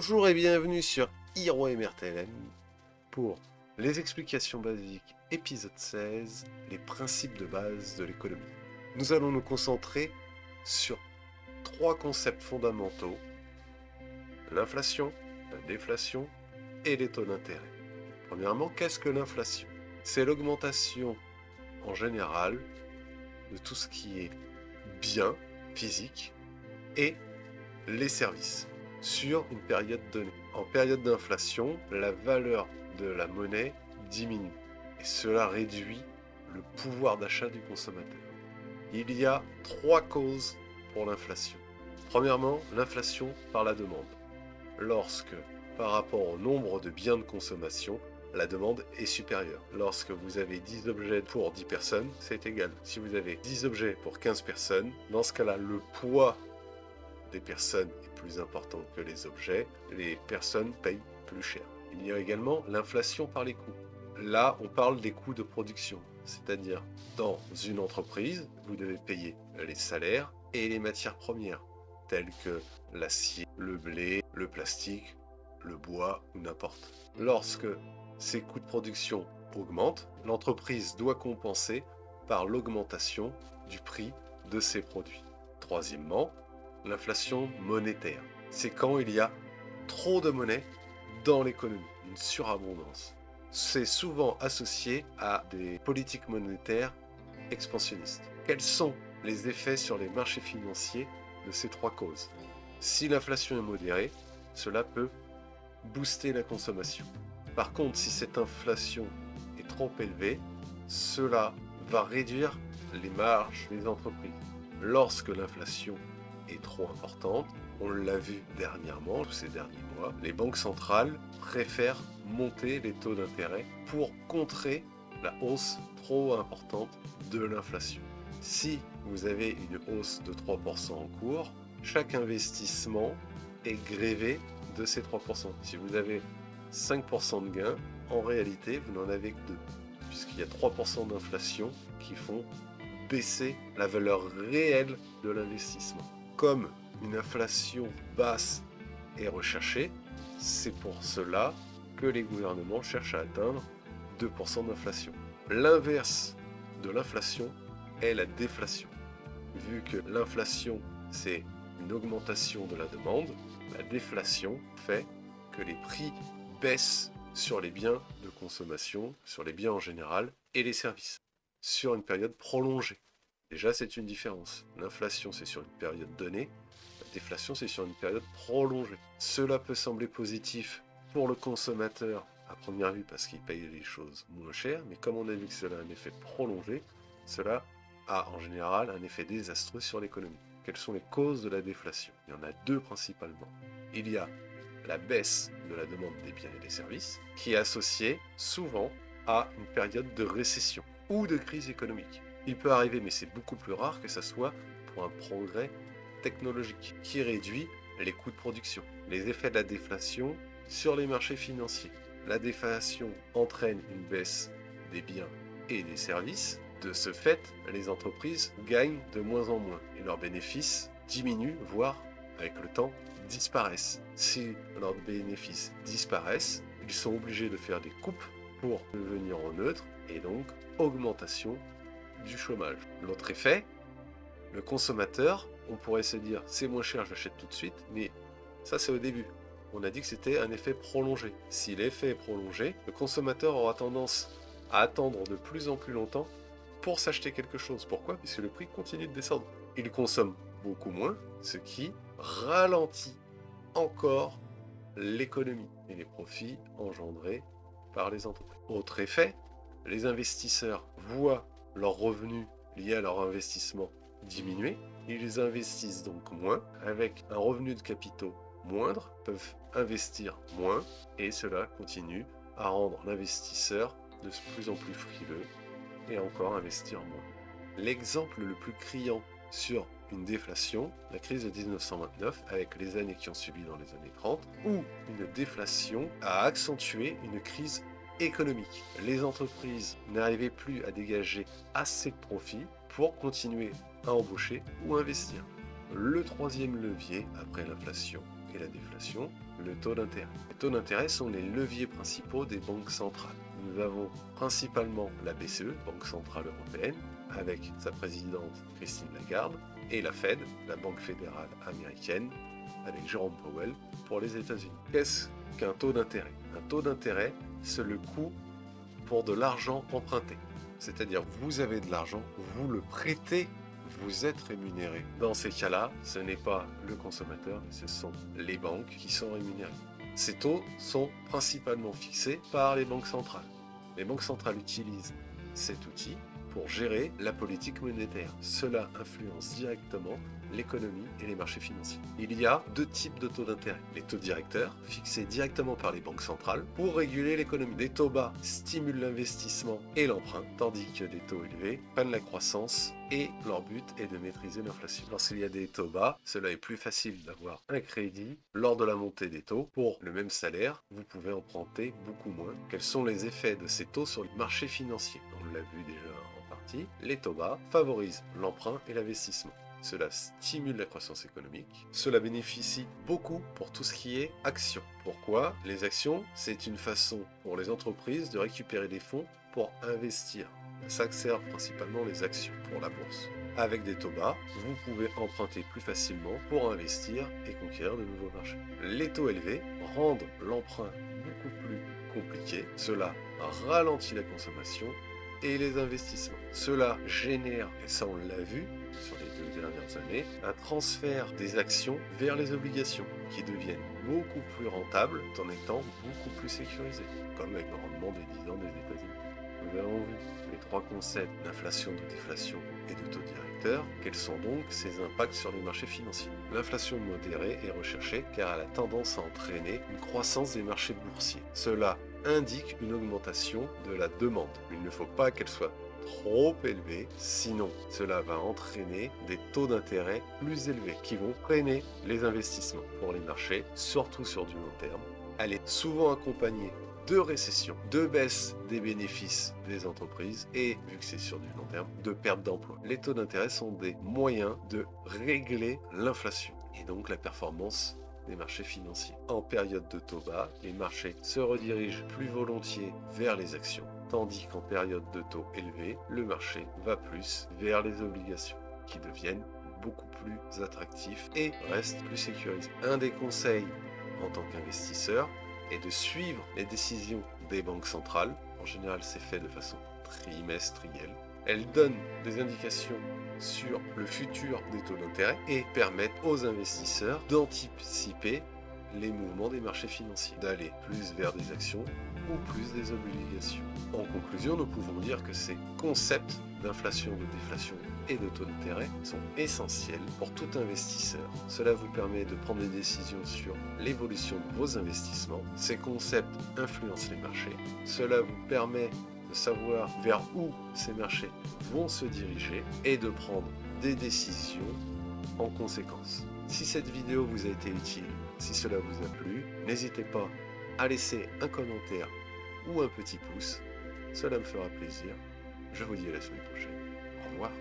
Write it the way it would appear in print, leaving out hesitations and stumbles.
Bonjour et bienvenue sur Hero MRTLM pour les explications basiques, épisode 16, les principes de base de l'économie. Nous allons nous concentrer sur trois concepts fondamentaux: l'inflation, la déflation et les taux d'intérêt. Premièrement, qu'est-ce que l'inflation? C'est l'augmentation en général de tout ce qui est biens physiques et les services sur une période donnée. En période d'inflation, la valeur de la monnaie diminue et cela réduit le pouvoir d'achat du consommateur. Il y a trois causes pour l'inflation. Premièrement, l'inflation par la demande. Lorsque, par rapport au nombre de biens de consommation, la demande est supérieure. Lorsque vous avez 10 objets pour 10 personnes, c'est égal. Si vous avez 10 objets pour 15 personnes, dans ce cas-là, le poids des personnes est plus important que les objets, les personnes payent plus cher. Il y a également l'inflation par les coûts. Là, on parle des coûts de production, c'est-à-dire dans une entreprise, vous devez payer les salaires et les matières premières, telles que l'acier, le blé, le plastique, le bois ou n'importe. Lorsque ces coûts de production augmentent, l'entreprise doit compenser par l'augmentation du prix de ses produits. Troisièmement, l'inflation monétaire. C'est quand il y a trop de monnaie dans l'économie, une surabondance. C'est souvent associé à des politiques monétaires expansionnistes. Quels sont les effets sur les marchés financiers de ces trois causes? Si l'inflation est modérée, cela peut booster la consommation. Par contre, si cette inflation est trop élevée, cela va réduire les marges des entreprises. Lorsque l'inflation est trop importante, on l'a vu dernièrement, ces derniers mois, les banques centrales préfèrent monter les taux d'intérêt pour contrer la hausse trop importante de l'inflation. Si vous avez une hausse de 3% en cours, chaque investissement est grévé de ces 3%. Si vous avez 5% de gain, en réalité, vous n'en avez que 2, puisqu'il y a 3% d'inflation qui font baisser la valeur réelle de l'investissement. Comme une inflation basse est recherchée, c'est pour cela que les gouvernements cherchent à atteindre 2% d'inflation. L'inverse de l'inflation est la déflation. Vu que l'inflation, c'est une augmentation de la demande, la déflation fait que les prix baissent sur les biens de consommation, sur les biens en général et les services, sur une période prolongée. Déjà, c'est une différence. L'inflation, c'est sur une période donnée. La déflation, c'est sur une période prolongée. Cela peut sembler positif pour le consommateur à première vue parce qu'il paye les choses moins chères, mais comme on a vu que cela a un effet prolongé, cela a en général un effet désastreux sur l'économie. Quelles sont les causes de la déflation? Il y en a deux principalement. Il y a la baisse de la demande des biens et des services, qui est associée souvent à une période de récession ou de crise économique. Il peut arriver, mais c'est beaucoup plus rare, que ce soit pour un progrès technologique qui réduit les coûts de production. Les effets de la déflation sur les marchés financiers. La déflation entraîne une baisse des biens et des services. De ce fait, les entreprises gagnent de moins en moins et leurs bénéfices diminuent, voire, avec le temps, disparaissent. Si leurs bénéfices disparaissent, ils sont obligés de faire des coupes pour devenir en neutre et donc augmentation du chômage. L'autre effet, le consommateur, on pourrait se dire c'est moins cher, j'achète tout de suite, mais ça c'est au début. On a dit que c'était un effet prolongé. Si l'effet est prolongé, le consommateur aura tendance à attendre de plus en plus longtemps pour s'acheter quelque chose. Pourquoi? Parce que le prix continue de descendre. Il consomme beaucoup moins, ce qui ralentit encore l'économie et les profits engendrés par les entreprises. Autre effet, les investisseurs voient leurs revenus liés à leur investissement diminuer. Ils investissent donc moins, avec un revenu de capitaux moindre, peuvent investir moins, et cela continue à rendre l'investisseur de plus en plus frileux et encore investir moins. L'exemple le plus criant sur une déflation, la crise de 1929, avec les années qui ont suivi dans les années 30, où une déflation a accentué une crise économique. Les entreprises n'arrivaient plus à dégager assez de profits pour continuer à embaucher ou investir. Le troisième levier, après l'inflation et la déflation, le taux d'intérêt. Les taux d'intérêt sont les leviers principaux des banques centrales. Nous avons principalement la BCE, Banque Centrale Européenne, avec sa présidente Christine Lagarde, et la Fed, la Banque Fédérale Américaine, avec Jerome Powell, pour les États-Unis. Qu'est-ce qu'un taux d'intérêt? Un taux d'intérêt, c'est le coût pour de l'argent emprunté. C'est-à-dire, vous avez de l'argent, vous le prêtez, vous êtes rémunéré. Dans ces cas-là, ce n'est pas le consommateur, ce sont les banques qui sont rémunérées. Ces taux sont principalement fixés par les banques centrales. Les banques centrales utilisent cet outil pour gérer la politique monétaire. Cela influence directement l'économie et les marchés financiers. Il y a deux types de taux d'intérêt. Les taux directeurs, fixés directement par les banques centrales pour réguler l'économie. Les taux bas stimulent l'investissement et l'emprunt, tandis que les taux élevés prennent la croissance et leur but est de maîtriser l'inflation. Lorsqu'il y a des taux bas, cela est plus facile d'avoir un crédit lors de la montée des taux. Pour le même salaire, vous pouvez emprunter beaucoup moins. Quels sont les effets de ces taux sur le marché financier? On l'a vu déjà en partie. Les taux bas favorisent l'emprunt et l'investissement. Cela stimule la croissance économique. Cela bénéficie beaucoup pour tout ce qui est actions. Pourquoi? Les actions, c'est une façon pour les entreprises de récupérer des fonds pour investir. Ça sert principalement les actions pour la bourse. Avec des taux bas, vous pouvez emprunter plus facilement pour investir et conquérir de nouveaux marchés. Les taux élevés rendent l'emprunt beaucoup plus compliqué. Cela ralentit la consommation et les investissements. Cela génère, et ça on l'a vu sur les 2 dernières années, un transfert des actions vers les obligations qui deviennent beaucoup plus rentables en étant beaucoup plus sécurisées, comme avec le rendement des 10 ans des États-Unis. Nous avons vu les 3 concepts d'inflation, de déflation et de taux directeur. Quels sont donc ces impacts sur les marchés financiers? L'inflation modérée est recherchée car elle a tendance à entraîner une croissance des marchés boursiers. Cela indique une augmentation de la demande. Il ne faut pas qu'elle soit trop élevée, sinon cela va entraîner des taux d'intérêt plus élevés qui vont freiner les investissements pour les marchés, surtout sur du long terme. Elle est souvent accompagnée de récession, de baisse des bénéfices des entreprises et, vu que c'est sur du long terme, de perte d'emploi. Les taux d'intérêt sont des moyens de régler l'inflation et donc la performance des marchés financiers. En période de taux bas, les marchés se redirigent plus volontiers vers les actions, tandis qu'en période de taux élevés, le marché va plus vers les obligations, qui deviennent beaucoup plus attractifs et restent plus sécurisés. Un des conseils en tant qu'investisseur est de suivre les décisions des banques centrales. En général, c'est fait de façon trimestrielle. Elles donnent des indications sur le futur des taux d'intérêt et permettent aux investisseurs d'anticiper les mouvements des marchés financiers, d'aller plus vers des actions ou plus des obligations. En conclusion, nous pouvons dire que ces concepts d'inflation, de déflation et de taux d'intérêt sont essentiels pour tout investisseur. Cela vous permet de prendre des décisions sur l'évolution de vos investissements. Ces concepts influencent les marchés. Cela vous permet de savoir vers où ces marchés vont se diriger et de prendre des décisions en conséquence. Si cette vidéo vous a été utile, si cela vous a plu, n'hésitez pas à laisser un commentaire ou un petit pouce. Cela me fera plaisir. Je vous dis à la semaine prochaine. Au revoir.